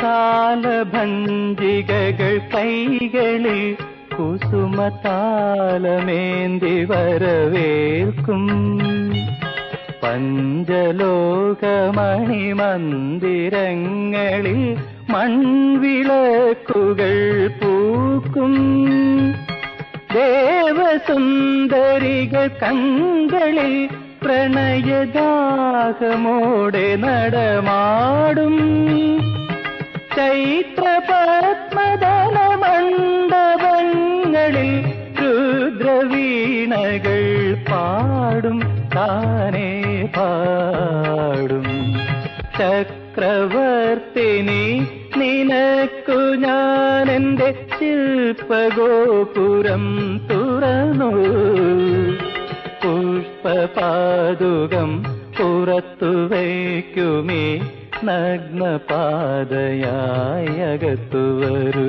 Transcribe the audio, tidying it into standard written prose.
കാലഭഞ്ജികകൾ കൈകളിൽ കുസുമതാലമേന്തി വരവേൽക്കും പഞ്ചലോകമണിമന്ദിരങ്ങളിൽ മൺവിളക്കുകൾ പൂക്കും ദേവസുന്ദരികൾ കങ്കളിൽ പ്രണയദാഹമോടെ നടമാടും ചൈത്രപത്മദല മണ്ഡപങ്ങളിൽ രുദ്രവീണകൾ പാടും താനേ പാടും ചക്രവർത്തിനി നിനക്കു ഞാനെന്റെ ശില്പഗോപുരം തുറന്നു പുഷ്പപാദുകം പുറത്തു വയ്ക്കുമേ നഗ്നപാതയായി അകത്തു വരൂ